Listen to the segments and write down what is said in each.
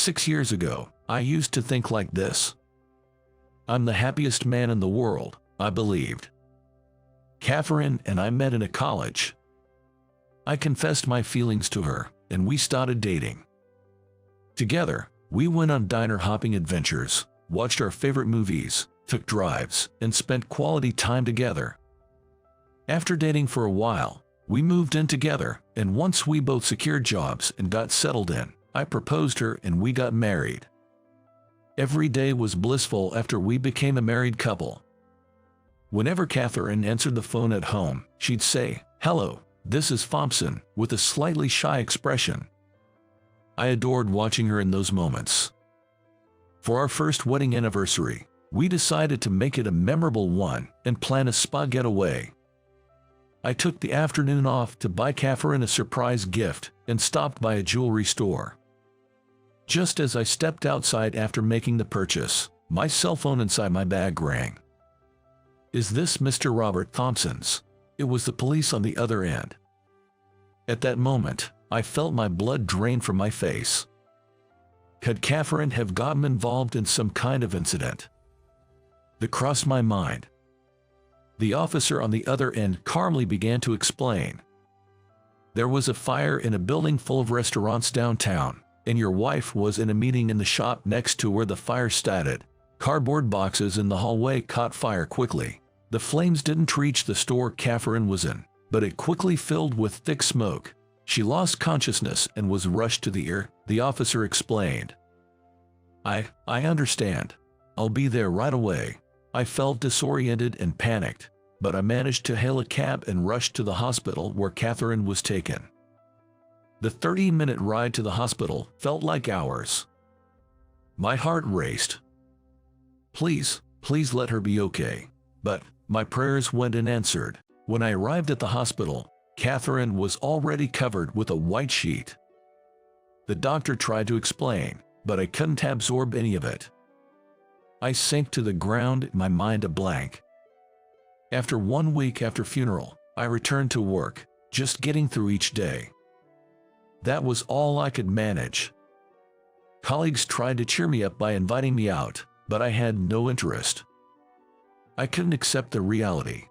6 years ago, I used to think like this. I'm the happiest man in the world, I believed. Catherine and I met in a college. I confessed my feelings to her, and we started dating. Together, we went on diner-hopping adventures, watched our favorite movies, took drives, and spent quality time together. After dating for a while, we moved in together, and once we both secured jobs and got settled in, I proposed her and we got married. Every day was blissful after we became a married couple. Whenever Catherine answered the phone at home, she'd say, "Hello, this is Thompson," with a slightly shy expression. I adored watching her in those moments. For our first wedding anniversary, we decided to make it a memorable one and plan a spa getaway. I took the afternoon off to buy Catherine a surprise gift and stopped by a jewelry store. Just as I stepped outside after making the purchase, my cell phone inside my bag rang. "Is this Mr. Robert Thompson's?" It was the police on the other end. At that moment, I felt my blood drain from my face. Could Catherine have gotten involved in some kind of incident? That crossed my mind. The officer on the other end calmly began to explain. "There was a fire in a building full of restaurants downtown, and your wife was in a meeting in the shop next to where the fire started. Cardboard boxes in the hallway caught fire quickly. The flames didn't reach the store Catherine was in, but it quickly filled with thick smoke. She lost consciousness and was rushed to the ER," the officer explained. I understand. I'll be there right away." I felt disoriented and panicked, but I managed to hail a cab and rush to the hospital where Catherine was taken. The 30-minute ride to the hospital felt like hours. My heart raced. Please let her be okay. But my prayers went unanswered. When I arrived at the hospital, Catherine was already covered with a white sheet. The doctor tried to explain, but I couldn't absorb any of it. I sank to the ground, my mind a blank. After 1 week after funeral, I returned to work, just getting through each day. That was all I could manage. Colleagues tried to cheer me up by inviting me out, but I had no interest. I couldn't accept the reality.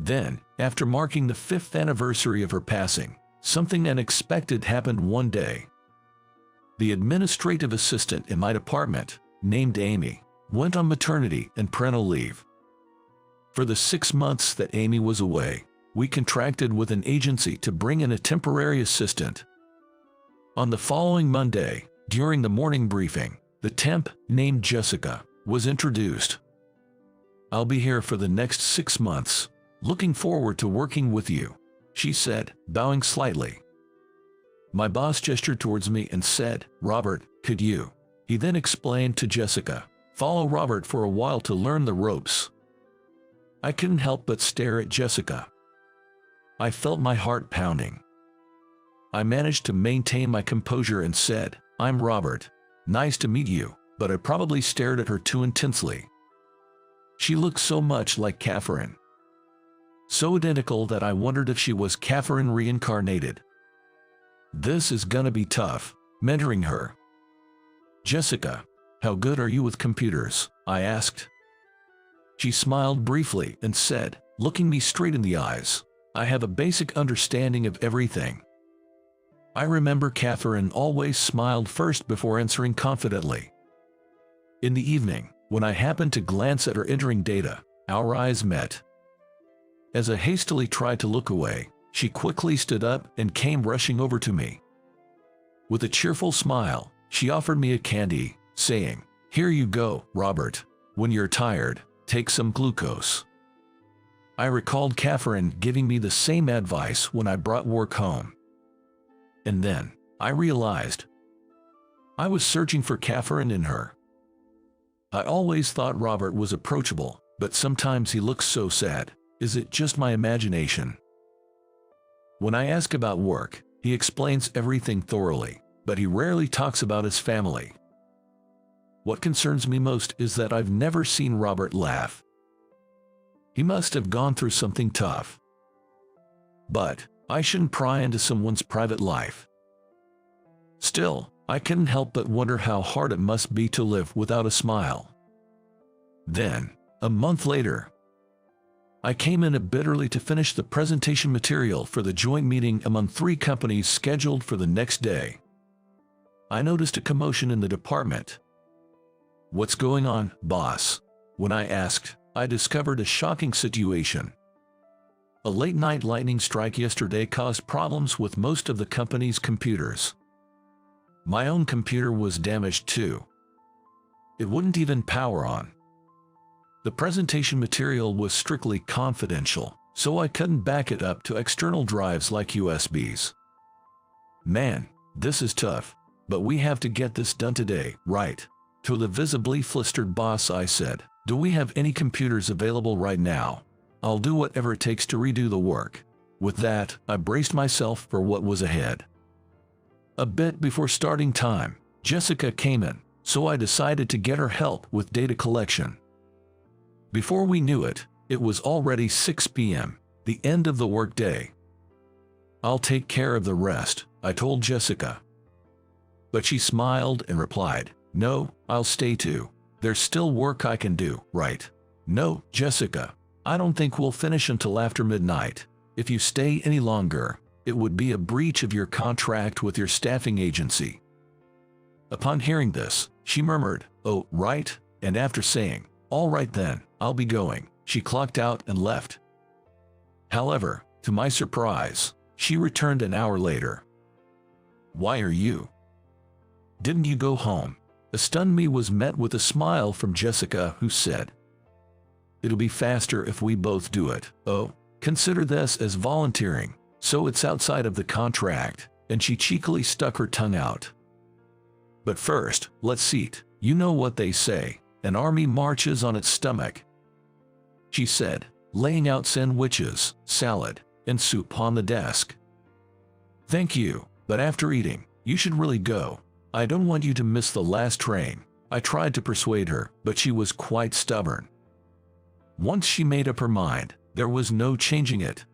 Then, after marking the 5th anniversary of her passing, something unexpected happened one day. The administrative assistant in my department, named Amy, went on maternity and parental leave. For the 6 months that Amy was away, we contracted with an agency to bring in a temporary assistant. On the following Monday, during the morning briefing, the temp, named Jessica, was introduced. "I'll be here for the next 6 months. Looking forward to working with you," she said, bowing slightly. My boss gestured towards me and said, "Robert, could you?" He then explained to Jessica, "Follow Robert for a while to learn the ropes." I couldn't help but stare at Jessica. I felt my heart pounding. I managed to maintain my composure and said, "I'm Robert. Nice to meet you," but I probably stared at her too intensely. She looked so much like Catherine. So identical that I wondered if she was Catherine reincarnated. This is gonna be tough, mentoring her. "Jessica, how good are you with computers?" I asked. She smiled briefly and said, looking me straight in the eyes, "I have a basic understanding of everything." I remember Catherine always smiled first before answering confidently. In the evening, when I happened to glance at her entering data, our eyes met. As I hastily tried to look away, she quickly stood up and came rushing over to me. With a cheerful smile, she offered me a candy, saying, "Here you go, Robert. When you're tired, take some glucose." I recalled Catherine giving me the same advice when I brought work home. And then, I realized I was searching for Catherine in her. I always thought Robert was approachable, but sometimes he looks so sad. Is it just my imagination? When I ask about work, he explains everything thoroughly, but he rarely talks about his family. What concerns me most is that I've never seen Robert laugh. He must have gone through something tough. But I shouldn't pry into someone's private life. Still, I couldn't help but wonder how hard it must be to live without a smile. Then, a month later, I came in bitterly to finish the presentation material for the joint meeting among 3 companies scheduled for the next day. I noticed a commotion in the department. "What's going on, boss?" When I asked, I discovered a shocking situation. A late-night lightning strike yesterday caused problems with most of the company's computers. My own computer was damaged too. It wouldn't even power on. The presentation material was strictly confidential, so I couldn't back it up to external drives like USBs. "Man, this is tough, but we have to get this done today, right?" To the visibly flustered boss I said, "Do we have any computers available right now? I'll do whatever it takes to redo the work." With that, I braced myself for what was ahead. A bit before starting time, Jessica came in, so I decided to get her help with data collection. Before we knew it, it was already 6 p.m., the end of the workday. "I'll take care of the rest," I told Jessica. But she smiled and replied, "No, I'll stay too. There's still work I can do, right?" "No, Jessica, I don't think we'll finish until after midnight. If you stay any longer, it would be a breach of your contract with your staffing agency." Upon hearing this, she murmured, "Oh, right," and after saying, "All right then, I'll be going," she clocked out and left. However, to my surprise, she returned an hour later. "Why are you? Didn't you go home?" Stunned me was met with a smile from Jessica, who said, "It'll be faster if we both do it." "Oh, consider this as volunteering, so it's outside of the contract," and she cheekily stuck her tongue out. "But first, let's eat. You know what they say, an army marches on its stomach," she said, laying out sandwiches, salad, and soup on the desk. "Thank you, but after eating, you should really go. I don't want you to miss the last train." I tried to persuade her, but she was quite stubborn. Once she made up her mind, there was no changing it.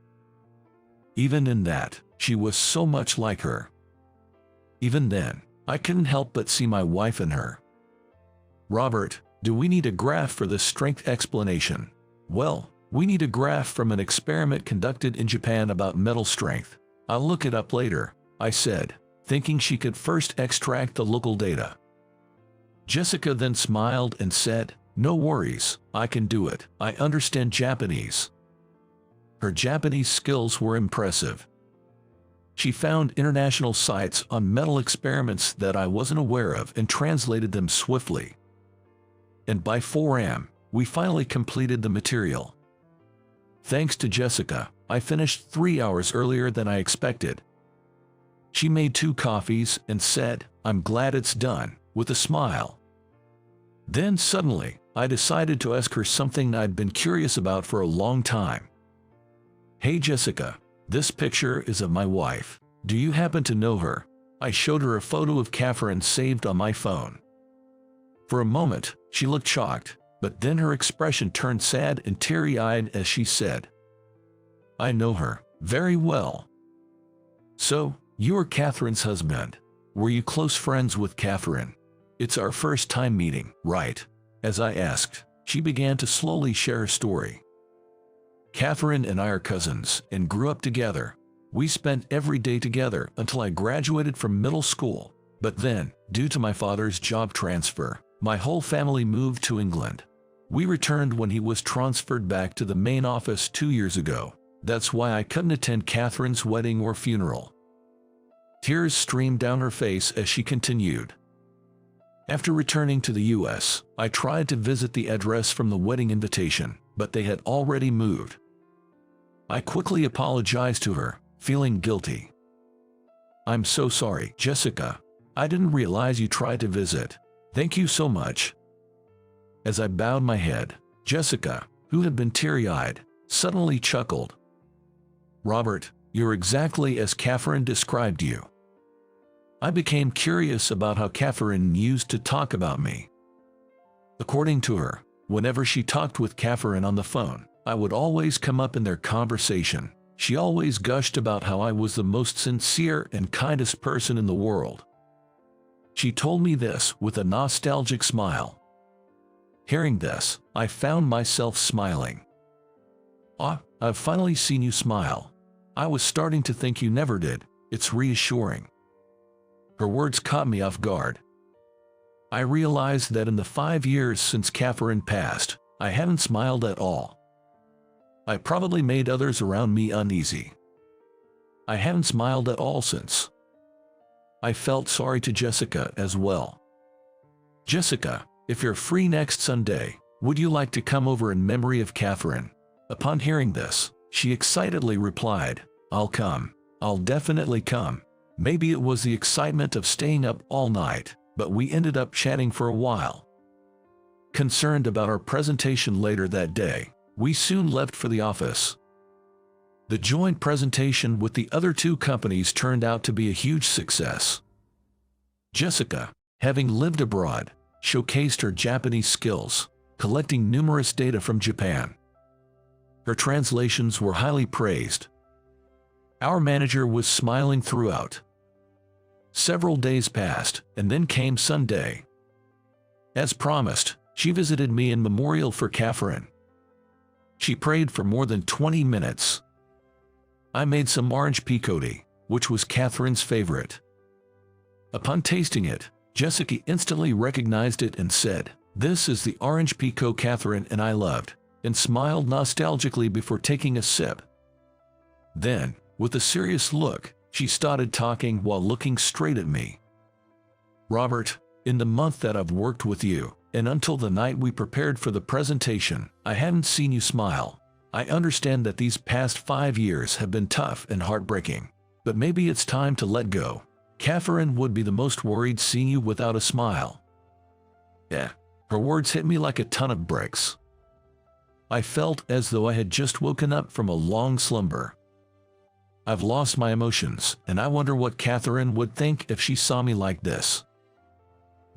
Even in that, she was so much like her. Even then, I couldn't help but see my wife in her. "Robert, do we need a graph for this strength explanation?" "Well, we need a graph from an experiment conducted in Japan about metal strength. I'll look it up later," I said, thinking she could first extract the local data. Jessica then smiled and said, "No worries, I can do it. I understand Japanese." Her Japanese skills were impressive. She found international sites on metal experiments that I wasn't aware of and translated them swiftly. And by 4 a.m., we finally completed the material. Thanks to Jessica, I finished 3 hours earlier than I expected. She made 2 coffees and said, "I'm glad it's done," with a smile. Then suddenly, I decided to ask her something I'd been curious about for a long time. "Hey Jessica, this picture is of my wife. Do you happen to know her?" I showed her a photo of Catherine saved on my phone. For a moment, she looked shocked, but then her expression turned sad and teary-eyed as she said, "I know her very well." "So, you are Catherine's husband. Were you close friends with Catherine?" "It's our first time meeting, right?" As I asked, she began to slowly share her story. "Catherine and I are cousins and grew up together. We spent every day together until I graduated from middle school. But then, due to my father's job transfer, my whole family moved to England. We returned when he was transferred back to the main office 2 years ago. That's why I couldn't attend Catherine's wedding or funeral." Tears streamed down her face as she continued. "After returning to the US, I tried to visit the address from the wedding invitation, but they had already moved. I quickly apologized to her, feeling guilty. "I'm so sorry, Jessica. I didn't realize you tried to visit. Thank you so much." As I bowed my head, Jessica, who had been teary-eyed, suddenly chuckled. "Robert, you're exactly as Catherine described you." I became curious about how Catherine used to talk about me. According to her, whenever she talked with Catherine on the phone, I would always come up in their conversation. She always gushed about how I was the most sincere and kindest person in the world. She told me this with a nostalgic smile. Hearing this, I found myself smiling. "Ah, I've finally seen you smile. I was starting to think you never did. It's reassuring." Her words caught me off guard. I realized that in the 5 years since Catherine passed, I hadn't smiled at all. I probably made others around me uneasy. I hadn't smiled at all since. I felt sorry to Jessica as well. "Jessica, if you're free next Sunday, would you like to come over in memory of Catherine?" Upon hearing this, she excitedly replied, "I'll come. I'll definitely come." Maybe it was the excitement of staying up all night, but we ended up chatting for a while. Concerned about our presentation later that day, we soon left for the office. The joint presentation with the other 2 companies turned out to be a huge success. Jessica, having lived abroad, showcased her Japanese skills, collecting numerous data from Japan. Her translations were highly praised. Our manager was smiling throughout. Several days passed, and then came Sunday. As promised, she visited me in memorial for Catherine. She prayed for more than 20 minutes. I made some orange picote, which was Catherine's favorite. Upon tasting it, Jessica instantly recognized it and said, "This is the orange pico Catherine and I loved," and smiled nostalgically before taking a sip. Then, with a serious look, she started talking while looking straight at me. "Robert, in the month that I've worked with you, and until the night we prepared for the presentation, I hadn't seen you smile. I understand that these past 5 years have been tough and heartbreaking, but maybe it's time to let go. Catherine would be the most worried seeing you without a smile." Her words hit me like a ton of bricks. I felt as though I had just woken up from a long slumber. I've lost my emotions, and I wonder what Catherine would think if she saw me like this.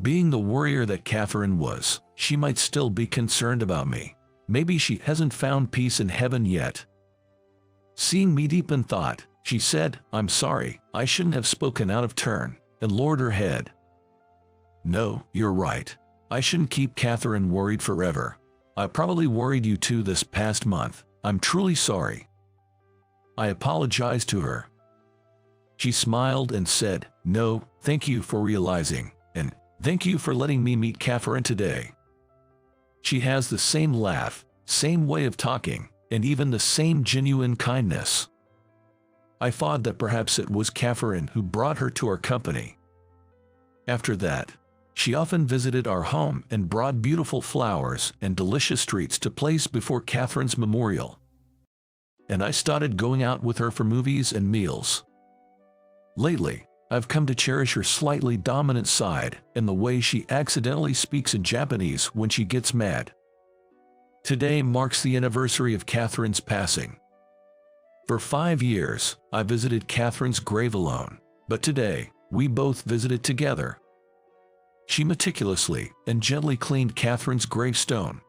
Being the warrior that Catherine was, she might still be concerned about me. Maybe she hasn't found peace in heaven yet. Seeing me deep in thought, she said, "I'm sorry, I shouldn't have spoken out of turn," and lowered her head. "No, you're right. I shouldn't keep Catherine worried forever. I probably worried you too this past month. I'm truly sorry." I apologized to her. She smiled and said, "No, thank you for realizing, and thank you for letting me meet Catherine today. She has the same laugh, same way of talking, and even the same genuine kindness." I thought that perhaps it was Catherine who brought her to our company. After that, she often visited our home and brought beautiful flowers and delicious treats to place before Catherine's memorial. And I started going out with her for movies and meals. Lately, I've come to cherish her slightly dominant side and the way she accidentally speaks in Japanese when she gets mad. Today marks the anniversary of Catherine's passing. For 5 years, I visited Catherine's grave alone, but today, we both visited together. She meticulously and gently cleaned Catherine's gravestone.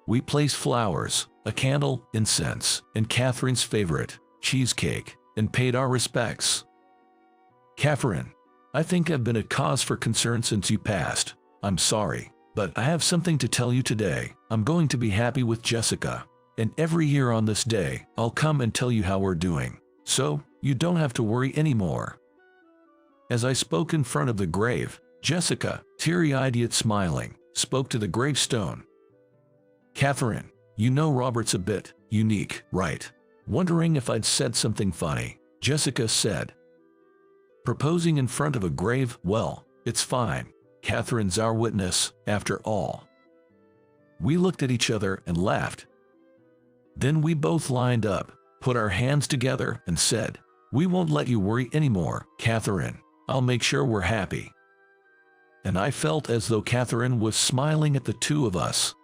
We placed flowers, a candle, incense, and Catherine's favorite, cheesecake, and paid our respects. "Catherine, I think I've been a cause for concern since you passed. I'm sorry, but I have something to tell you today. I'm going to be happy with Jessica, and every year on this day, I'll come and tell you how we're doing, so you don't have to worry anymore." As I spoke in front of the grave, Jessica, teary-eyed yet smiling, spoke to the gravestone. "Catherine, you know Robert's a bit unique, right?" Wondering if I'd said something funny, Jessica said, "Proposing in front of a grave, well, it's fine. Catherine's our witness, after all." We looked at each other and laughed. Then we both lined up, put our hands together, and said, "We won't let you worry anymore, Catherine. I'll make sure we're happy." And I felt as though Catherine was smiling at the two of us.